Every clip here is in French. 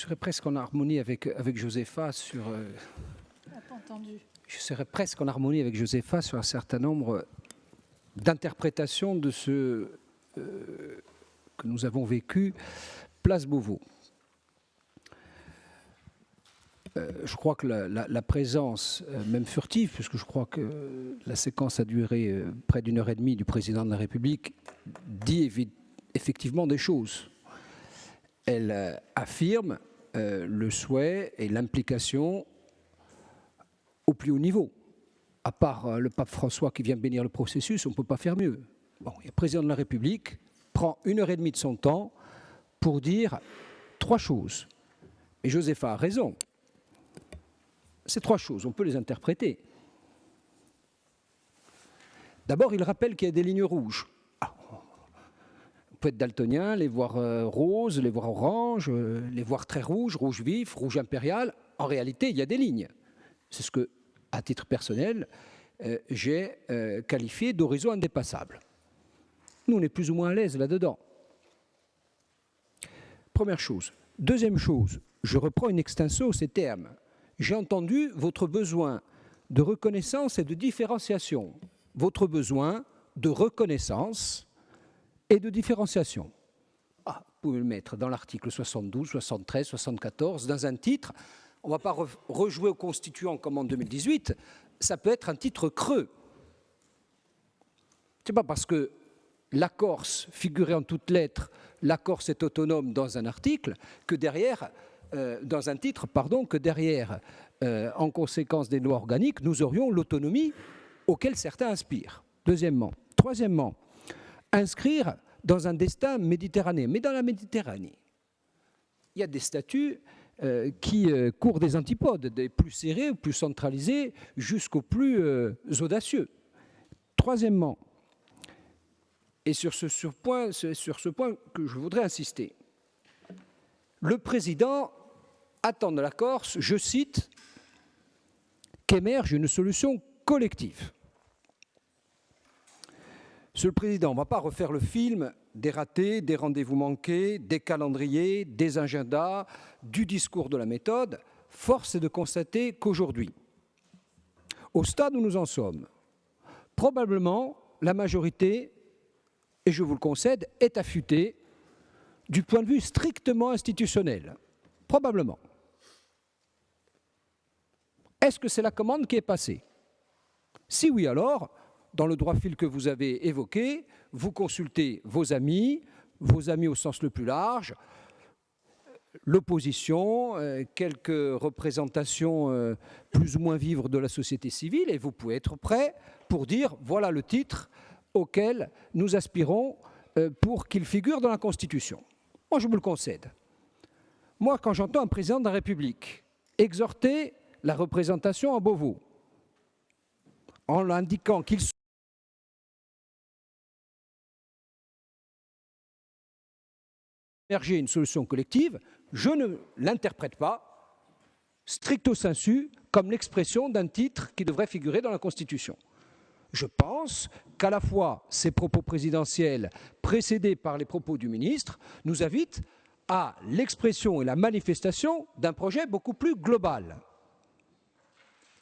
Je serais presque en harmonie avec Josépha sur... Pas entendu. Je serais presque en harmonie avec Josépha sur un certain nombre d'interprétations de ce que nous avons vécu place Beauvau. Je crois que la présence, même furtive, puisque je crois que la séquence a duré près d'une heure et demie, du président de la République, dit effectivement des choses. Elle affirme le souhait et l'implication au plus haut niveau. À part le pape François qui vient bénir le processus, on ne peut pas faire mieux. Bon, le président de la République prend une heure et demie de son temps pour dire trois choses. Et Josépha a raison. Ces trois choses, on peut les interpréter. D'abord, il rappelle qu'il y a des lignes rouges. On peut être daltonien, les voir roses, les voir oranges, les voir très rouges, rouge vif, rouge impérial. En réalité, il y a des lignes. C'est ce que, à titre personnel, j'ai qualifié d'horizon indépassable. Nous, on est plus ou moins à l'aise là-dedans. Première chose. Deuxième chose, je reprends in extenso ces termes. J'ai entendu votre besoin de reconnaissance et de différenciation. Votre besoin de reconnaissance et de différenciation. Vous pouvez le mettre dans l'article 72, 73, 74, dans un titre. On ne va pas rejouer au constituant comme en 2018. Ça peut être un titre creux. Ce n'est pas parce que la Corse figurait en toutes lettres, la Corse est autonome dans un article, que derrière, dans un titre, pardon, que derrière, en conséquence des lois organiques, nous aurions l'autonomie auquel certains aspirent. Deuxièmement. Troisièmement, inscrire dans un destin méditerranéen. Mais dans la Méditerranée, il y a des statuts qui courent des antipodes, des plus serrés, plus centralisés, jusqu'aux plus audacieux. Troisièmement, et sur ce point que je voudrais insister, le président attend de la Corse, je cite, qu'émerge une solution collective. Monsieur le Président, on ne va pas refaire le film des ratés, des rendez-vous manqués, des calendriers, des agendas, du discours de la méthode. Force est de constater qu'aujourd'hui, au stade où nous en sommes, probablement la majorité, et je vous le concède, est affûtée du point de vue strictement institutionnel. Probablement. Est-ce que c'est la commande qui est passée? Si oui, alors, dans le droit fil que vous avez évoqué, vous consultez vos amis au sens le plus large, l'opposition, quelques représentations plus ou moins vives de la société civile, et vous pouvez être prêt pour dire voilà le titre auquel nous aspirons pour qu'il figure dans la Constitution. Moi, je me le concède. Moi, quand j'entends un président de la République exhorter la représentation à Beauvau, en l'indiquant qu'il émerger une solution collective, je ne l'interprète pas, stricto sensu, comme l'expression d'un titre qui devrait figurer dans la Constitution. Je pense qu'à la fois ces propos présidentiels, précédés par les propos du ministre, nous invitent à l'expression et la manifestation d'un projet beaucoup plus global.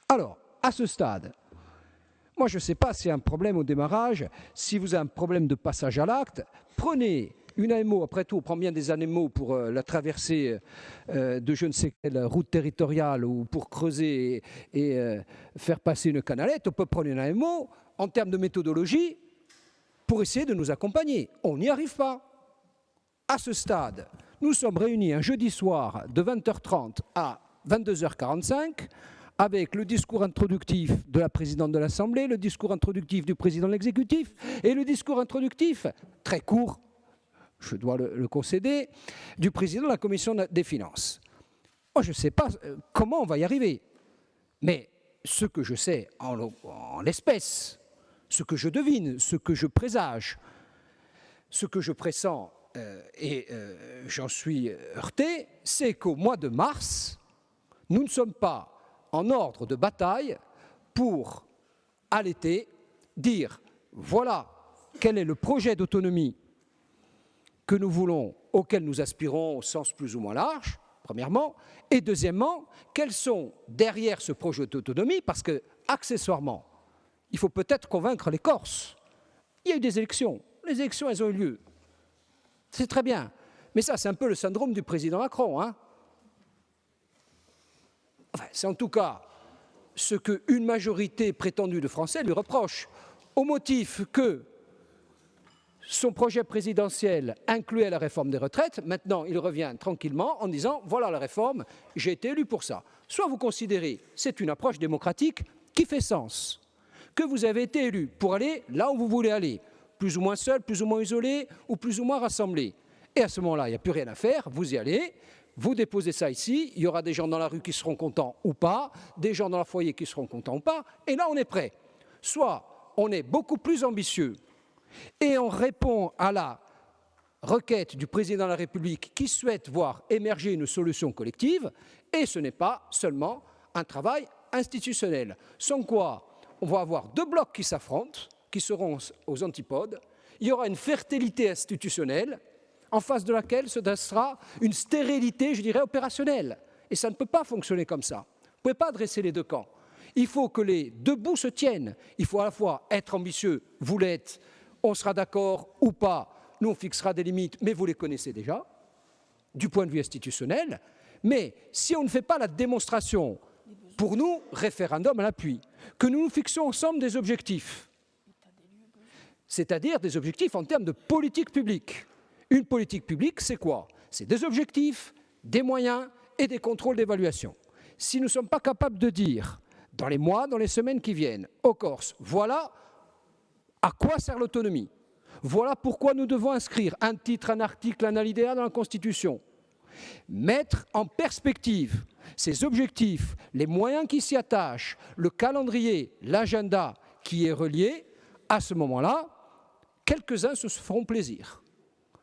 Alors, à ce stade, moi je ne sais pas s'il y a un problème au démarrage, si vous avez un problème de passage à l'acte, prenez une AMO, après tout, on prend bien des AMO pour la traversée de je ne sais quelle route territoriale ou pour creuser et faire passer une canalette. On peut prendre une AMO en termes de méthodologie pour essayer de nous accompagner. On n'y arrive pas. À ce stade, nous sommes réunis un jeudi soir de 20h30 à 22h45 avec le discours introductif de la présidente de l'Assemblée, le discours introductif du président de l'exécutif et le discours introductif, très court, je dois le concéder, du président de la Commission des finances. Moi, je ne sais pas comment on va y arriver, mais ce que je sais en l'espèce, ce que je devine, ce que je présage, ce que je pressens, et j'en suis heurté, c'est qu'au mois de mars, nous ne sommes pas en ordre de bataille pour, à l'été, dire voilà quel est le projet d'autonomie que nous voulons, auquel nous aspirons au sens plus ou moins large, premièrement. Et deuxièmement, quels sont derrière ce projet d'autonomie, parce que, accessoirement, il faut peut-être convaincre les Corses. Il y a eu des élections. Les élections, elles ont eu lieu. C'est très bien. Mais ça, c'est un peu le syndrome du président Macron. Hein. Enfin, c'est en tout cas ce qu'une majorité prétendue de Français lui reproche, au motif que son projet présidentiel incluait la réforme des retraites. Maintenant, il revient tranquillement en disant « voilà la réforme, j'ai été élu pour ça ». Soit vous considérez c'est une approche démocratique qui fait sens, que vous avez été élu pour aller là où vous voulez aller, plus ou moins seul, plus ou moins isolé ou plus ou moins rassemblé. Et à ce moment-là, il n'y a plus rien à faire, vous y allez, vous déposez ça ici, il y aura des gens dans la rue qui seront contents ou pas, des gens dans leur foyer qui seront contents ou pas, et là on est prêt. Soit on est beaucoup plus ambitieux et on répond à la requête du président de la République qui souhaite voir émerger une solution collective, et ce n'est pas seulement un travail institutionnel. Sans quoi, on va avoir deux blocs qui s'affrontent, qui seront aux antipodes, il y aura une fertilité institutionnelle, en face de laquelle se dressera une stérilité, je dirais, opérationnelle. Et ça ne peut pas fonctionner comme ça. Vous ne pouvez pas dresser les deux camps. Il faut que les deux bouts se tiennent. Il faut à la fois être ambitieux, vous l'êtes, on sera d'accord ou pas, nous on fixera des limites, mais vous les connaissez déjà, du point de vue institutionnel. Mais si on ne fait pas la démonstration, pour nous, référendum à l'appui, que nous nous fixons ensemble des objectifs, c'est-à-dire des objectifs en termes de politique publique. Une politique publique, c'est quoi? C'est des objectifs, des moyens et des contrôles d'évaluation. Si nous ne sommes pas capables de dire, dans les mois, dans les semaines qui viennent, aux Corses, voilà à quoi sert l'autonomie, voilà pourquoi nous devons inscrire un titre, un article, un alinéa dans la Constitution, mettre en perspective ces objectifs, les moyens qui s'y attachent, le calendrier, l'agenda qui est relié, à ce moment-là, quelques-uns se feront plaisir.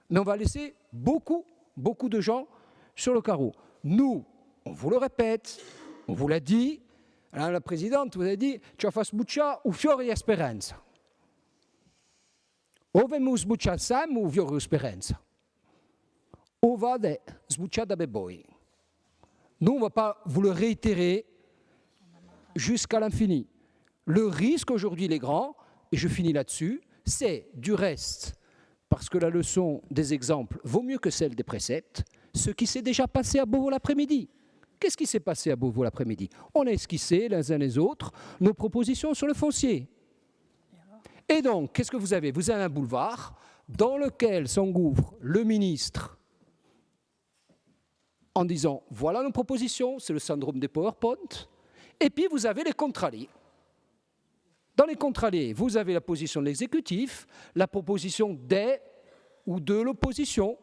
Mais on va laisser beaucoup de gens sur le carreau. Nous, on vous le répète, on vous l'a dit, Madame la Présidente vous a dit « Ci fas buccia u fiori e speranza ». O vemus buccia sam u fiori speranza. O vade sbucciata beboi. Nous, on ne va pas vous le réitérer jusqu'à l'infini. Le risque aujourd'hui, les grands, et je finis là-dessus, c'est du reste, parce que la leçon des exemples vaut mieux que celle des préceptes, ce qui s'est déjà passé à Beauvau l'après-midi. Qu'est-ce qui s'est passé à Beauvau l'après-midi? On a esquissé les uns les autres nos propositions sur le foncier. Et donc, qu'est-ce que vous avez? Vous avez un boulevard dans lequel s'engouffre le ministre en disant « voilà nos propositions », c'est le syndrome des PowerPoint, et puis vous avez les contrariés. Dans les contrariés, vous avez la position de l'exécutif, la proposition des ou de l'opposition,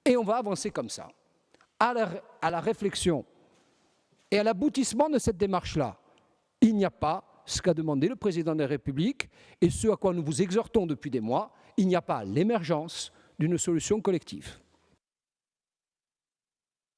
et on va avancer comme ça. À la réflexion et à l'aboutissement de cette démarche-là, il n'y a pas ce qu'a demandé le président de la République et ce à quoi nous vous exhortons depuis des mois, il n'y a pas l'émergence d'une solution collective.